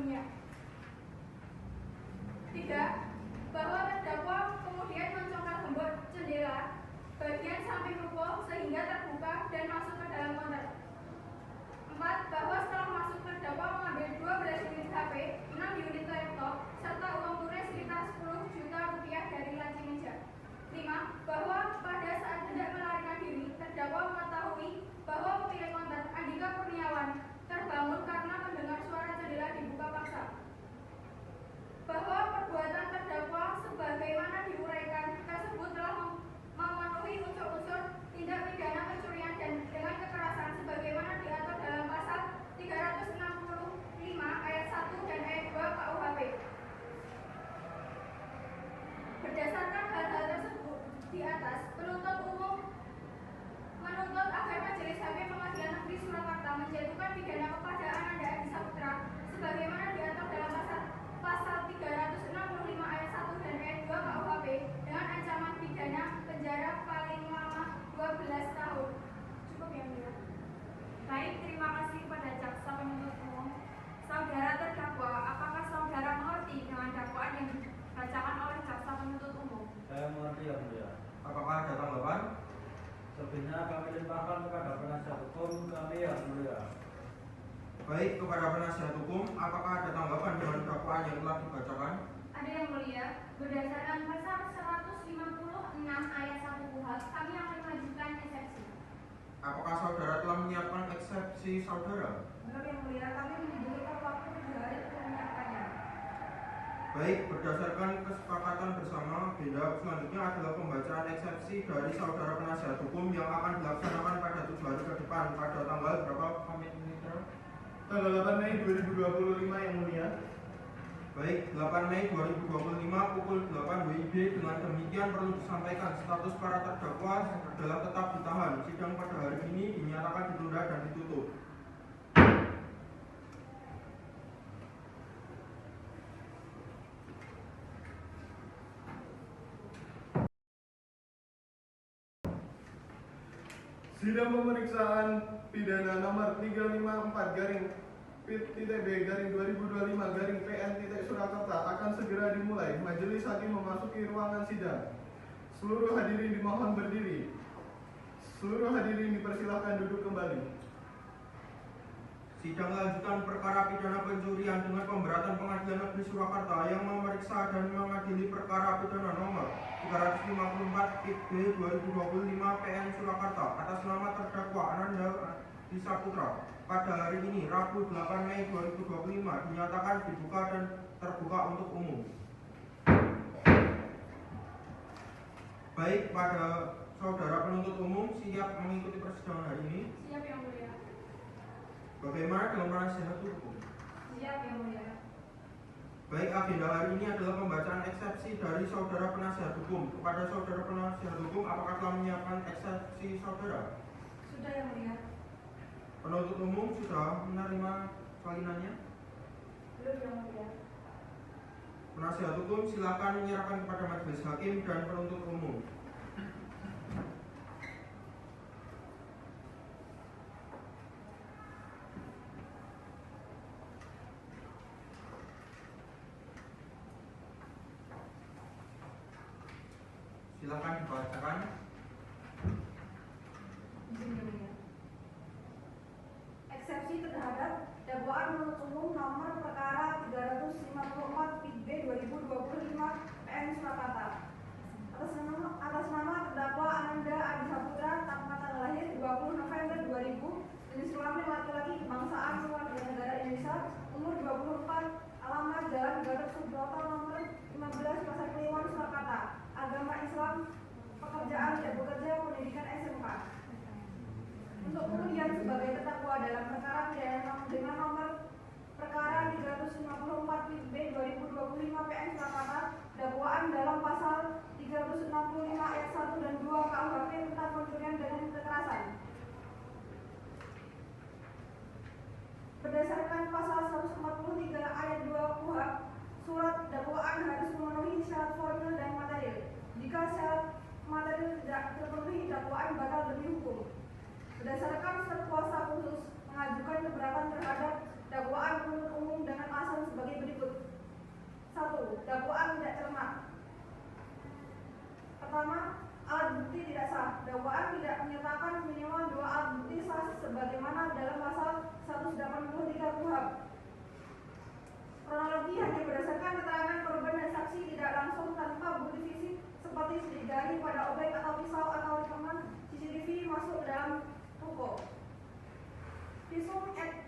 sebelumnya. 3. Bahwa terdakwa kemudian mencongkel gembok jendela bagian samping ruko sehingga terbuka dan masuk ke dalam konter. 4. Bahwa setelah masuk terdakwa mengambil 12 unit HP, 6 unit laptop, serta uang tunai sekitar 10 juta rupiah dari laci meja. 5. Bahwa pada saat hendak melarikan diri, terdakwa mengetahui bahwa pemilik konter, Andika Kurniawan, terbangun karena mendengar suara jendela dibuka paksa. Bahwa perbuatan terdakwa sebagaimana diuraikan tersebut telah memenuhi unsur-unsur tindak pidana pencurian dan dengan kekerasan sebagaimana diatur dalam pasal 365 ayat 1 dan ayat 2 KUHP. Berdasarkan hal-hal tersebut di atas, penuntut umum menuntut agar Majelis Hakim Pengadilan Negeri Surakarta menjatuhkan pidana kepada Ananda Adi Saputra sebagaimana diatur dalam pasal 365 ayat 1 dan ayat 2 KUHP dengan ancaman pidana penjara paling lama 12 tahun. Cukup ya, Mulia. Baik, terima kasih kepada jaksa penuntut umum. Saudara terdakwa, apakah saudara mengerti dengan dakwaan yang dibacakan oleh jaksa penuntut umum? Saya mengerti ya, Mulia. Apakah ada tanggapan? Selebihnya kami limpahkan kepada penasihat hukum kami ya, Mulia. Baik, kepada penasihat hukum, apakah ada tanggapan dengan dakwaan yang telah dibacakan? Ada yang mulia, berdasarkan pasal 156 ayat 1 KUHP, kami akan mengajukan eksepsi. Apakah saudara telah menyiapkan eksepsi saudara? Benar yang mulia, kami membutuhkan waktu 3 hari untuk menyiapkannya. Baik, berdasarkan kesepakatan bersama, agenda selanjutnya adalah pembacaan eksepsi dari saudara penasihat hukum yang akan dilaksanakan pada 7 hari ke depan pada tanggal berapa, Pak Mitra? Tanggal 8 Mei 2025 yang mulia. Baik, 8 Mei 2025 pukul 8 WIB. Dengan demikian perlu disampaikan status para terdakwa adalah tetap ditahan. Sidang pada hari ini dinyatakan ditunda dan ditutup. Sidang pemeriksaan pidana nomor 354-PIT-B-2025-PN-Surakarta akan segera dimulai. Majelis Hakim memasuki ruangan sidang. Seluruh hadirin dimohon berdiri. Seluruh hadirin dipersilahkan duduk kembali. Sidang lanjutan perkara pidana pencurian dengan pemberatan Pengadilan Negeri Surakarta yang memeriksa dan mengadili perkara pidana nomor 354 PIT B 2025 PN Surakarta atas nama terdakwa Ananda Adi Saputra pada hari ini Rabu 8 Mei 2025 dinyatakan dibuka dan terbuka untuk umum. Baik, pada saudara penuntut umum siap mengikuti persidangan hari ini? Siap yang mulia. Bagaimana dengan penasihat hukum? Siap yang mulia. Baik, agenda hari ini adalah pembacaan eksepsi dari saudara penasihat hukum. Kepada saudara penasihat hukum, apakah telah menyiapkan eksepsi saudara? Sudah yang mulia. Penuntut umum sudah menerima salinannya? Belum yang mulia. Penasihat hukum silakan menyerahkan kepada majelis hakim dan penuntut umum. Silakan dibacakan. Eksepsi terhadap dakwaan penuntut umum nomor perkara 354 PIT B 2025 PN Surakarta. Atas nama terdakwa Ananda Adi Saputra, tanggal lahir 20 November 2000, jenis kelamin laki-laki, kebangsaan warga negara Indonesia, umur 24, alamat Jalan Gatot Subroto nomor 15 Pasar Kliwon Surakarta, agama Islam, pekerjaan tidak bekerja, pendidikan SMK. Untuk kemudian sebagai terdakwa dalam perkara pidana dengan nomor perkara 354 PIT B 2025 PN Surakarta, dakwaan dalam pasal visum et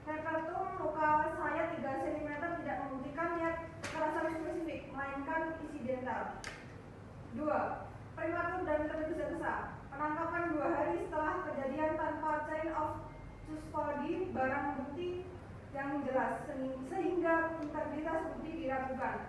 repertum luka saya 3 cm tidak membuktikan niat kekerasan spesifik, melainkan insidental. 2. Prematur dan tergesa-gesa. Penangkapan 2 hari setelah kejadian tanpa chain of custody barang bukti yang jelas, sehingga integritas bukti diragukan.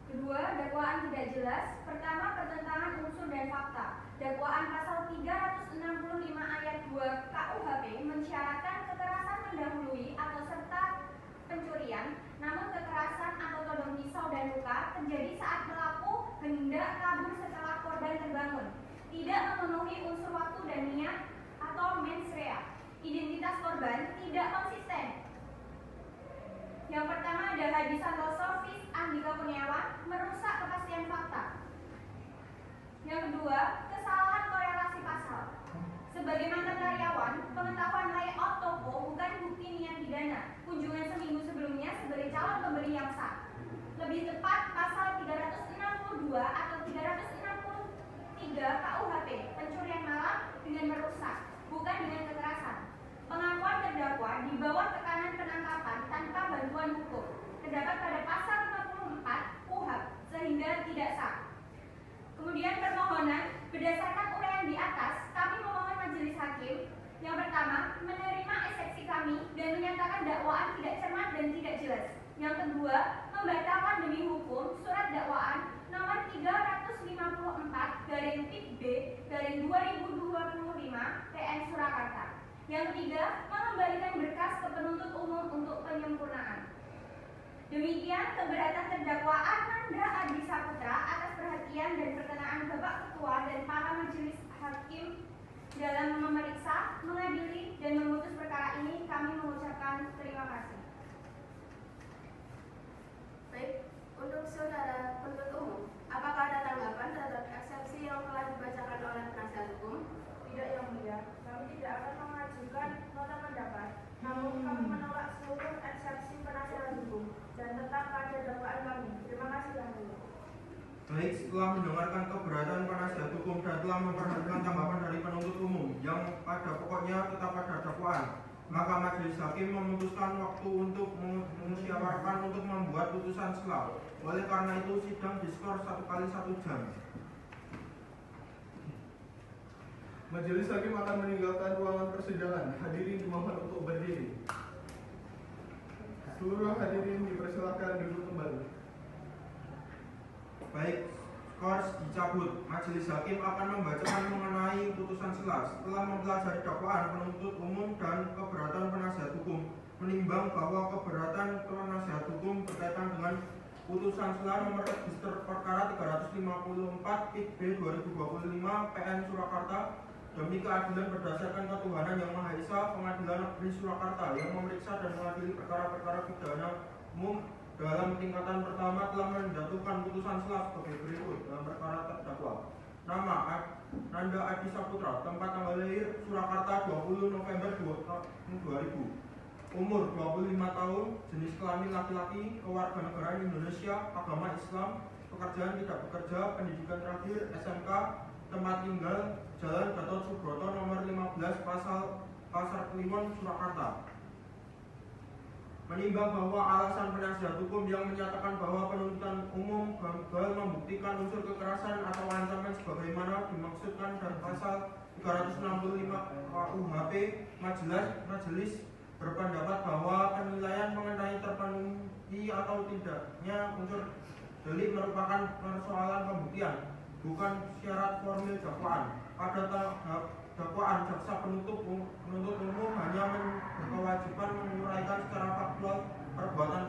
Kedua, dakwaan tidak jelas. Pertama, pertentangan unsur dan fakta. Dakwaan pasal 365 ayat 2 KUHP mensyaratkan kekerasan mendahului atau serta pencurian, namun kekerasan atau todong pisau dan luka terjadi saat pelaku hendak kabur setelah korban terbangun, tidak memenuhi unsur waktu dan niat atau mens rea. Identitas korban tidak konsisten. Yang pertama ada Hadi Santoso Fis Andika Kurniawan merusak kepastian fakta. Yang kedua, kesalahan korelasi pasal. Sebagai mantan karyawan, pengetahuan layout toko bukan bukti niat pidana. Kunjungan seminggu sebelumnya sebagai calon pembeli yang sah. Lebih tepat pasal 362 atau 363 KUHP, pencurian malam dengan merusak, bukan dengan kekerasan. Pengakuan terdakwa di bawah tekanan penangkapan tanpa bantuan hukum terdapat pada pasal 54 KUHP sehingga tidak sah. Kemudian permohonan berdasarkan uraian di atas, kami memohon majelis hakim yang pertama menerima eksepsi kami dan menyatakan dakwaan tidak cermat dan tidak jelas. Yang kedua, membatalkan demi hukum surat dakwaan nomor 350-PIB-2025 PN Surakarta. Yang ketiga, mengembalikan berkas ke penuntut umum untuk penyempurnaan. Demikian keberatan terdakwa Ananda Adi Saputra atas perhatian dan perkenaan Bapak Ketua dan para majelis hakim dalam memeriksa, mengadili, dan memutus perkara ini. Kami mengucapkan terima kasih. Baik, untuk saudara penuntut umum, apakah ada tanggapan terhadap eksepsi yang telah dibacakan oleh penasihat hukum? Tidak, Yang Mulia. Kami tidak akan mengajukan nota pendapat, namun kami menolak seluruh eksepsi penasihat hukum dan tetap pada dakwaan kami. Terima kasih, Yang Mulia. Baik, setelah mendengarkan keberatan penasihat hukum dan telah memperhatikan tanggapan dari penuntut umum yang pada pokoknya tetap pada dakwaan, maka majelis hakim memutuskan waktu untuk mengusahakan untuk membuat putusan selah. Oleh karena itu sidang diskors 1 kali 1 jam. Majelis hakim akan meninggalkan ruangan persidangan. Hadirin dimohon untuk berdiri. Seluruh hadirin dipersilakan duduk kembali. Baik, skors dicabut. Majelis hakim akan membacakan mengenai putusan selah. Setelah mempelajari dakwaan penuntut umum dan keberatan penasihat hukum, menimbang bahwa keberatan penasihat hukum berkaitan dengan putusan selah nomor register perkara 354 PIB-2025 PN Surakarta demi keadilan berdasarkan ketuhanan yang Maha Esa, Pengadilan Negeri Surakarta yang memeriksa dan mengadili perkara-perkara pidana umum dalam tingkatan pertama telah menjatuhkan putusan selah sebagai berikut dalam perkara terdakwa. Nama Nanda Adi Saputra, tempat tanggal lahir Surakarta 20 November 2000. Umur 25 tahun, jenis kelamin laki-laki, kewarganegaraan Indonesia, agama Islam, pekerjaan tidak bekerja, pendidikan terakhir SMK, tempat tinggal Jalan Gatot Subroto nomor 15 Pasar Kliwon Surakarta. Menimbang bahwa alasan penasihat hukum yang menyatakan bahwa penuntutan umum gagal membuktikan unsur kekerasan atau ancaman sebagaimana dimaksudkan dalam pasal 365 KUHP, majelis berpendapat bahwa penilaian mengenai terpenuhi atau tidaknya unsur delik merupakan persoalan pembuktian, bukan syarat formil dakwaan. Pada tahap dakwaan, jaksa penuntut umum hanya berkewajiban menguraikan secara faktual perbuatan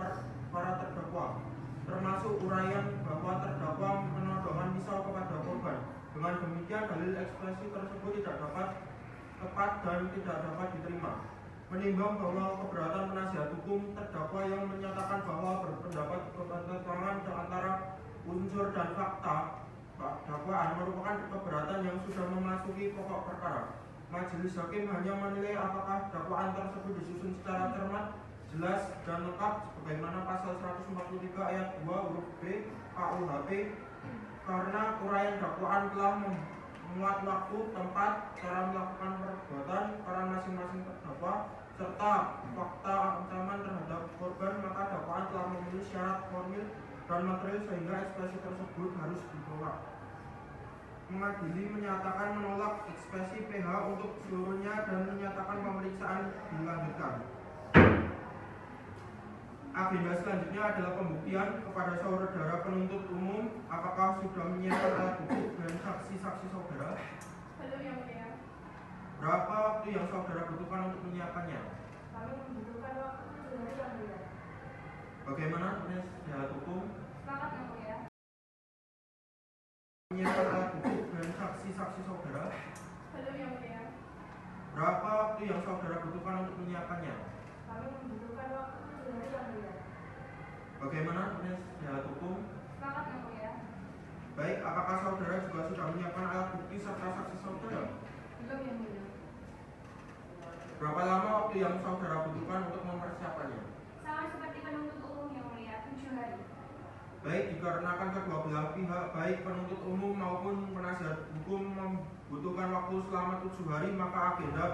para terdakwa, termasuk uraian bahwa terdakwa menodongkan pisau kepada korban. Dengan demikian, dalil ekspresi tersebut tidak dapat tepat dan tidak dapat diterima. Menimbang bahwa keberatan penasihat hukum terdakwa yang menyatakan bahwa berpendapat bertentangan antara unsur dan fakta dakwaan merupakan keberatan yang sudah memasuki pokok perkara. Majelis hakim hanya menilai apakah dakwaan tersebut disusun secara cermat, jelas, dan lengkap sebagaimana pasal 143 ayat 2 huruf B KUHP karena uraian dakwaan telah memuat waktu, tempat, cara melakukan perbuatan, peran masing-masing terdakwa, serta fakta ancaman terhadap korban, maka dakwaan telah memenuhi syarat formil dan material sehingga ekspresi tersebut harus ditolak. Mengadili menyatakan menolak ekspresi PH untuk seluruhnya dan menyatakan pemeriksaan dilanjutkan. Agenda selanjutnya adalah pembuktian kepada saudara penuntut umum. Apakah sudah menyiapkan alat bukti dan saksi-saksi saudara? Belum, Yang Mulia. Berapa waktu yang saudara butuhkan untuk menyiapkannya? Kami membutuhkan waktu 7 hari, Yang Mulia. Bagaimana penasihat hukum? Sepakat, Yang Mulia. Menyiapkan alat bukti dan saksi-saksi saudara? Belum, Yang Mulia. Berapa waktu yang saudara butuhkan untuk menyiapkannya? Kami membutuhkan waktu 7 hari, Yang Mulia. Bagaimana penasihat hukum? Sepakat, Yang Mulia. Baik, apakah saudara juga sudah menyiapkan alat bukti serta saksi saudara? Belum, Yang Mulia. Berapa lama waktu yang saudara butuhkan untuk mempersiapkannya? Sama seperti penuntut umum, Yang Mulia, 7 hari. Baik, dikarenakan kedua belah pihak, baik penuntut umum maupun penasihat hukum membutuhkan waktu selama 7 hari, maka agenda